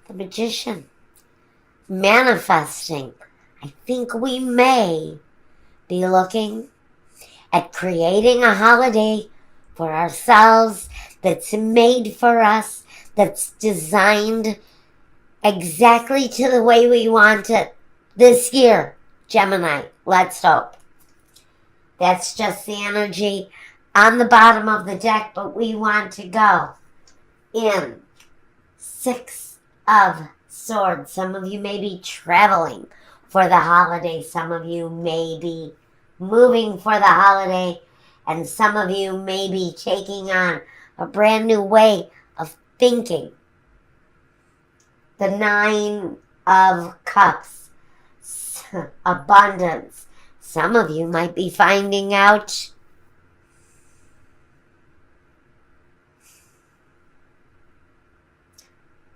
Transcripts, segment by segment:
the Magician. Manifesting. I think we may be looking at creating a holiday for ourselves that's made for us, that's designed exactly to the way we want it this year. Gemini, let's hope. That's just the energy on the bottom of the deck, but we want to go in Six of Swords. Some of you may be traveling for the holiday. Some of you may be moving for the holiday. And some of you may be taking on a brand new way of thinking. The Nine of Cups. Abundance. Some of you might be finding out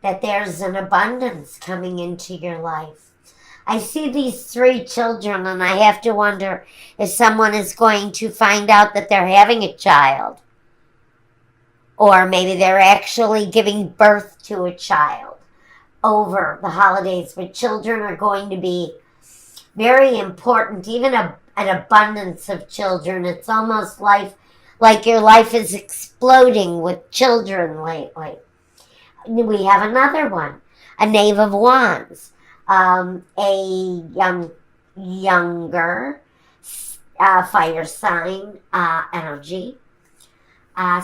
that there's an abundance coming into your life. I see these 3 children, and I have to wonder if someone is going to find out that they're having a child. Or maybe they're actually giving birth to a child over the holidays. But children are going to be very important, even an abundance of children. It's almost like your life is exploding with children lately. We have another one, a Knave of Wands. A younger fire sign energy.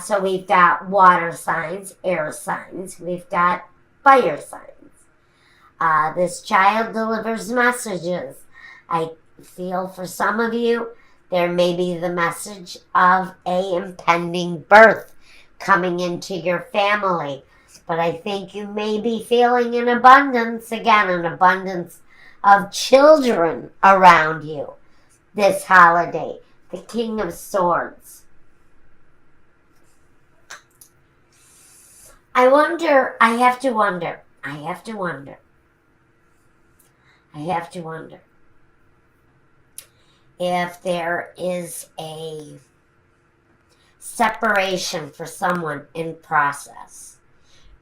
So we've got water signs, air signs. We've got fire signs. This child delivers messages. I feel for some of you, there may be the message of a impending birth coming into your family. But I think you may be feeling an abundance, again, an abundance of children around you this holiday. The King of Swords. I have to wonder if there is a separation for someone in process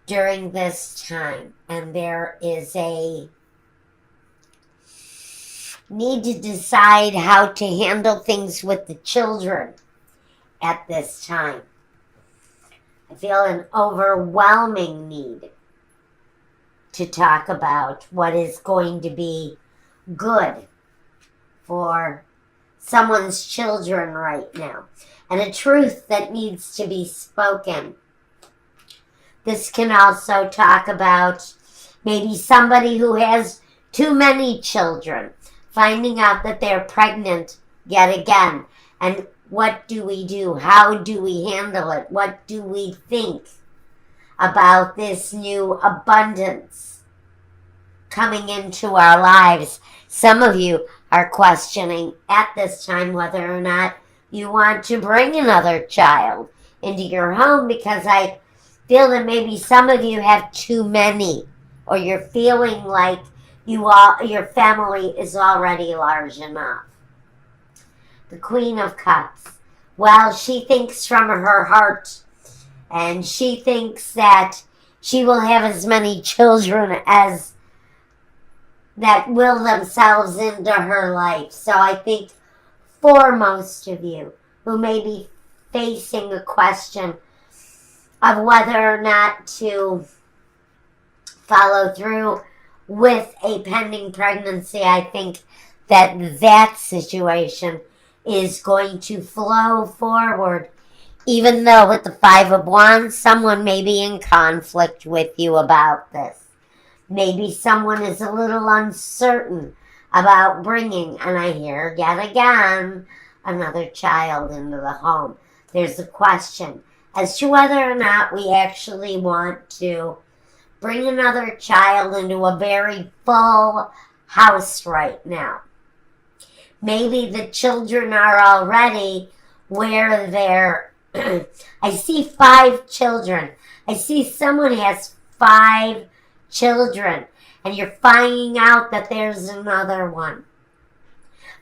during this time, and there is a need to decide how to handle things with the children at this time. I feel an overwhelming need to talk about what is going to be good for someone's children right now, and a truth that needs to be spoken. This can also talk about maybe somebody who has too many children, finding out that they're pregnant yet again. And what do we do? How do we handle it? What do we think about this new abundance coming into our lives? Some of you are questioning at this time whether or not you want to bring another child into your home, because I feel that maybe some of you have too many, or you're feeling like your family is already large enough. The Queen of Cups. Well, she thinks from her heart, and she thinks that she will have as many children as that will themselves into her life. So I think for most of you who may be facing a question of whether or not to follow through with a pending pregnancy, I think that situation is going to flow forward. Even though with the Five of Wands, someone may be in conflict with you about this. Maybe someone is a little uncertain about bringing, and I hear yet again, another child into the home. There's a question as to whether or not we actually want to bring another child into a very full house right now. Maybe the children are already where they're... I see 5 children. I see someone has 5 children, and you're finding out that there's another one.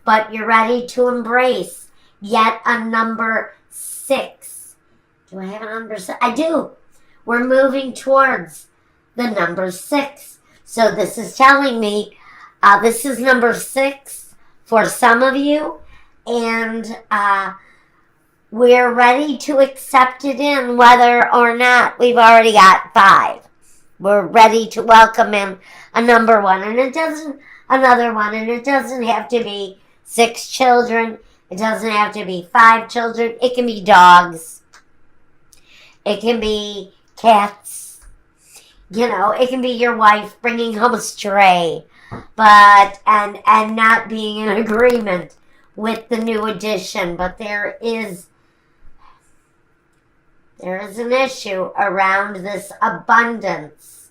But you're ready to embrace yet a number 6. Do I have a number 6? I do. We're moving towards the number 6. So this is telling me this is number 6 for some of you, and we're ready to accept it in whether or not we've already got 5. We're ready to welcome in a number 1, and it doesn't have to be 6 children. It doesn't have to be 5 children. It can be dogs. It can be cats. It can be your wife bringing home a stray, but and not being in agreement with the new addition. But there is an issue around this abundance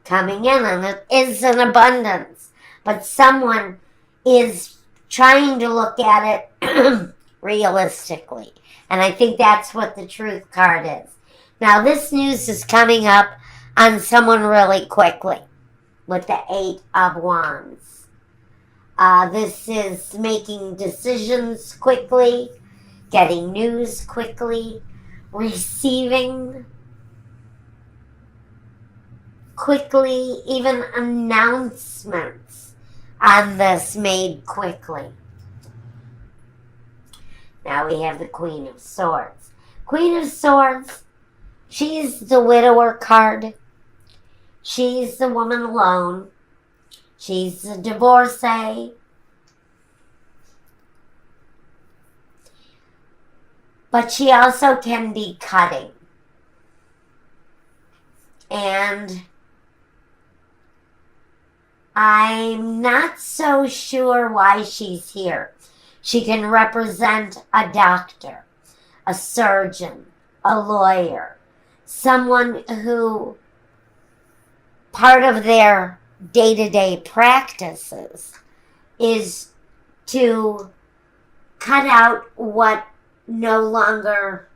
coming in, and it is an abundance. But someone is trying to look at it realistically. And I think that's what the truth card is. Now, this news is coming up on someone really quickly with the 8 of Wands. This is making decisions quickly, getting news quickly, receiving quickly, even announcements on this made quickly. Now we have the Queen of Swords. Queen of Swords, she's the widower card. She's the woman alone. She's the divorcee. But she also can be cutting. And I'm not so sure why she's here. She can represent a doctor, a surgeon, a lawyer, someone who part of their day-to-day practices is to cut out what no longer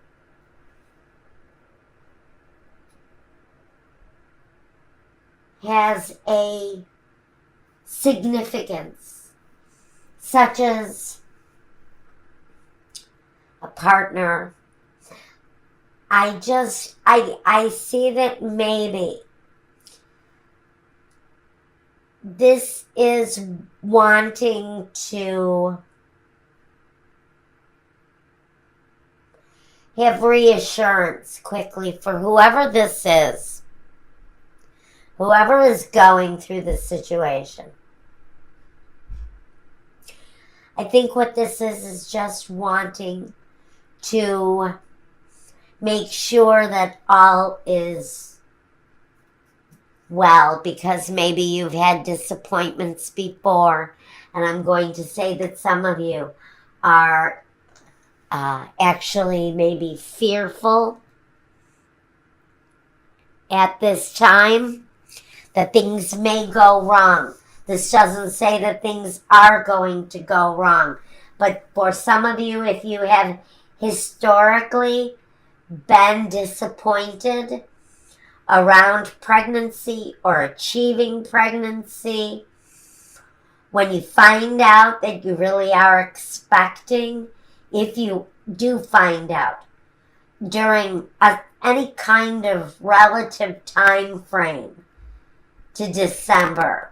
has a significance, such as a partner. I see that maybe this is wanting to have reassurance quickly for whoever this is, whoever is going through this situation. I think what this is just wanting to make sure that all is well, because maybe you've had disappointments before, and I'm going to say that some of you are actually maybe fearful at this time that things may go wrong. This doesn't say that things are going to go wrong, but for some of you, if you have historically been disappointed around pregnancy or achieving pregnancy, when you find out that you really are expecting, if you do find out during any kind of relative time frame to December,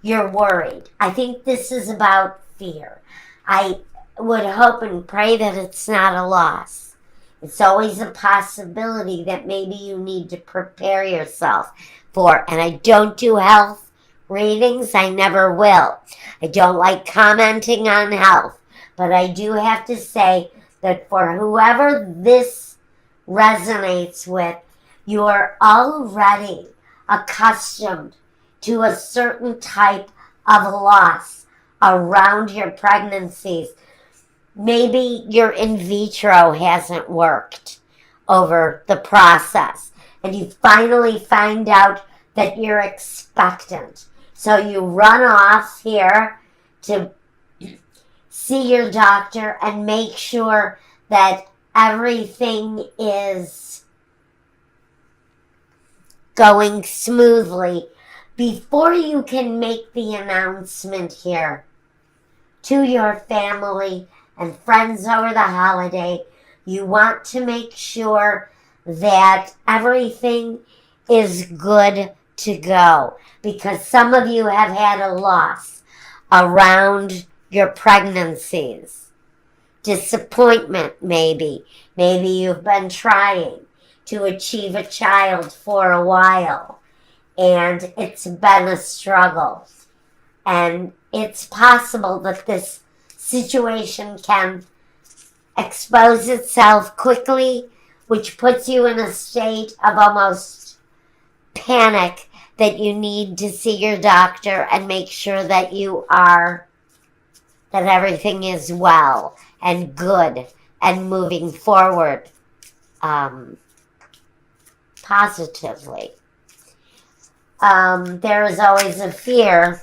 you're worried. I think this is about fear. I would hope and pray that it's not a loss. It's always a possibility that maybe you need to prepare yourself for. And I don't do health readings. I never will. I don't like commenting on health. But I do have to say that for whoever this resonates with, you are already accustomed to a certain type of loss around your pregnancies. Maybe your in vitro hasn't worked over the process, and you finally find out that you're expectant. So you run off here to see your doctor and make sure that everything is going smoothly before you can make the announcement here to your family and friends over the holiday. You want to make sure that everything is good to go, because some of you have had a loss around your pregnancies. Disappointment, maybe. Maybe you've been trying to achieve a child for a while, and it's been a struggle. And it's possible that this situation can expose itself quickly, which puts you in a state of almost panic that you need to see your doctor and make sure that that everything is well and good and moving forward positively. There is always a fear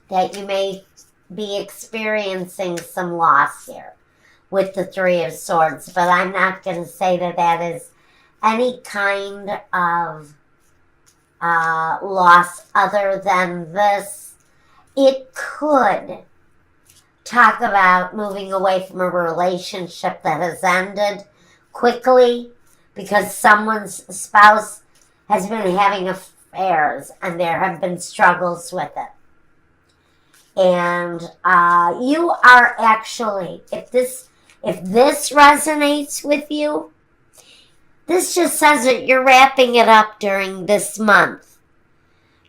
that you may be experiencing some loss here with the Three of Swords, but I'm not going to say that that is any kind of loss other than this. It could talk about moving away from a relationship that has ended quickly because someone's spouse has been having affairs and there have been struggles with it. And you are actually, if this resonates with you, this just says that you're wrapping it up during this month.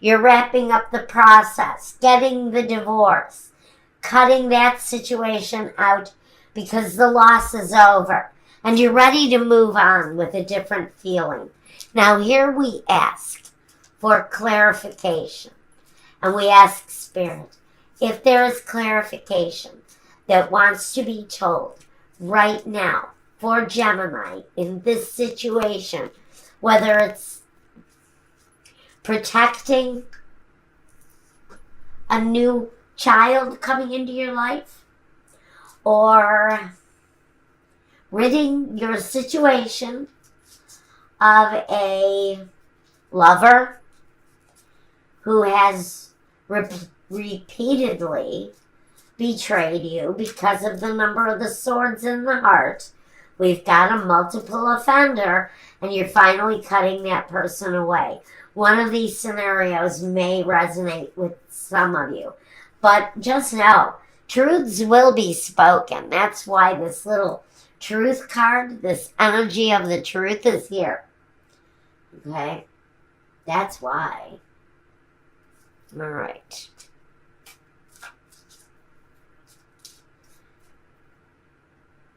You're wrapping up the process, getting the divorce, cutting that situation out because the loss is over. And you're ready to move on with a different feeling. Now here we ask for clarification. And we ask Spirit, if there is clarification that wants to be told right now for Gemini in this situation, whether it's protecting a new child coming into your life or ridding your situation of a lover who has repeatedly betrayed you because of the number of the swords in the heart. We've got a multiple offender, and you're finally cutting that person away. One of these scenarios may resonate with some of you, but just know, truths will be spoken. That's why this little truth card, this energy of the truth is here. Okay? That's why. All right.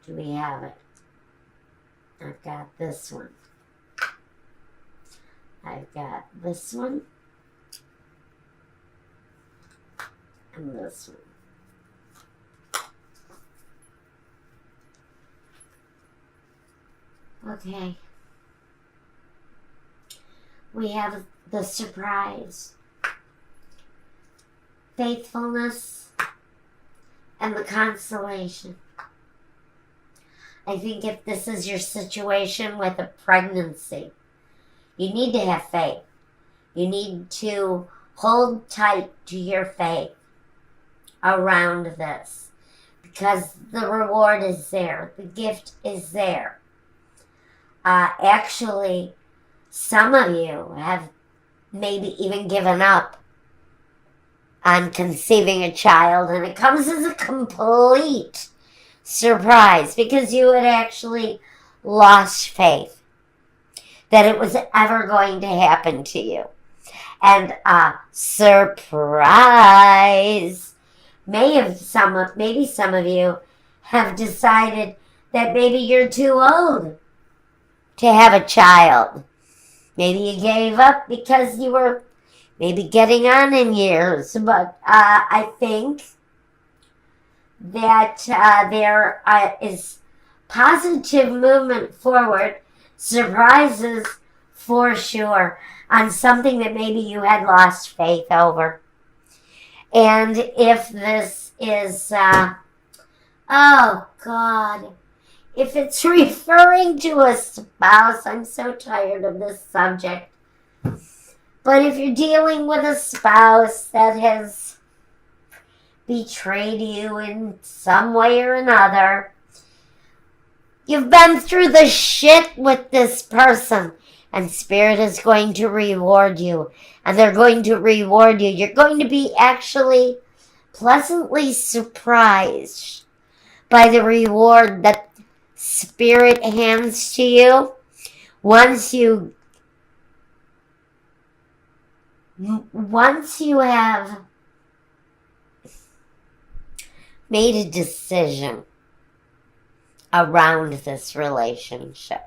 Do we have it? I've got this one. I've got this one. And this one. Okay. We have the surprise, faithfulness, and the consolation. I think if this is your situation with a pregnancy, you need to have faith. You need to hold tight to your faith around this because the reward is there. The gift is there. Actually, some of you have maybe even given up on conceiving a child, and it comes as a complete surprise because you had actually lost faith that it was ever going to happen to you. And surprise, maybe some of you have decided that maybe you're too old to have a child. Maybe you gave up because you were maybe getting on in years, but I think that there is positive movement forward, surprises for sure, on something that maybe you had lost faith over. And if this is, oh God, if it's referring to a spouse, I'm so tired of this subject. But if you're dealing with a spouse that has betrayed you in some way or another, you've been through the shit with this person, and Spirit is going to reward you. And they're going to reward you. You're going to be actually pleasantly surprised by the reward that Spirit hands to you once you have made a decision around this relationship,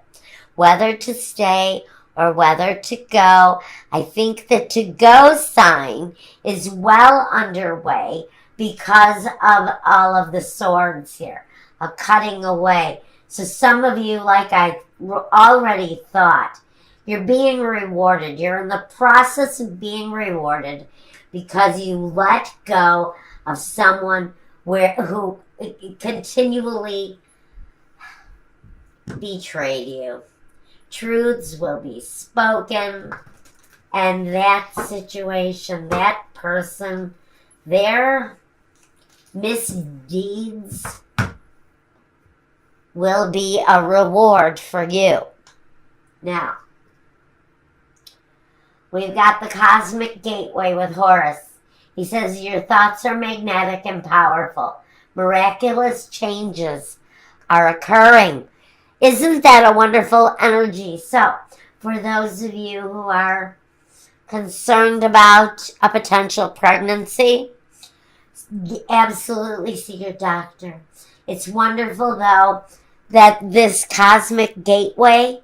whether to stay or whether to go. I think the to-go sign is well underway because of all of the swords here, a cutting away. So some of you, like I already thought, you're being rewarded. You're in the process of being rewarded because you let go of someone who continually betrayed you. Truths will be spoken, and that situation, that person, their misdeeds will be a reward for you. Now, we've got the cosmic gateway with Horus. He says your thoughts are magnetic and powerful. Miraculous changes are occurring. Isn't that a wonderful energy? So, for those of you who are concerned about a potential pregnancy, absolutely see your doctor. It's wonderful, though, that this cosmic gateway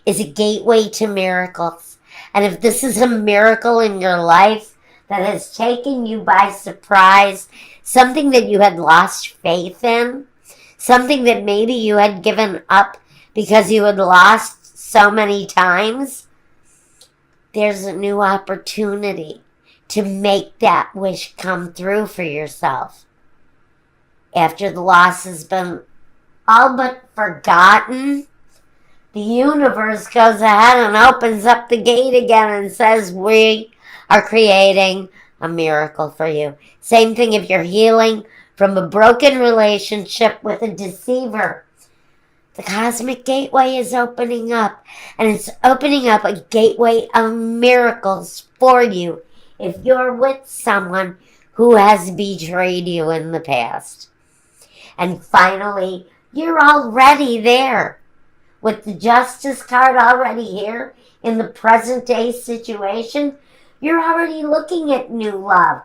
is a gateway to miracles. And if this is a miracle in your life that has taken you by surprise, something that you had lost faith in, something that maybe you had given up because you had lost so many times, there's a new opportunity to make that wish come through for yourself. After the loss has been all but forgotten, the universe goes ahead and opens up the gate again and says, we are creating a miracle for you. Same thing if you're healing from a broken relationship with a deceiver. The cosmic gateway is opening up, and it's opening up a gateway of miracles for you if you're with someone who has betrayed you in the past. And finally, you're already there. With the Justice card already here in the present day situation, you're already looking at new love.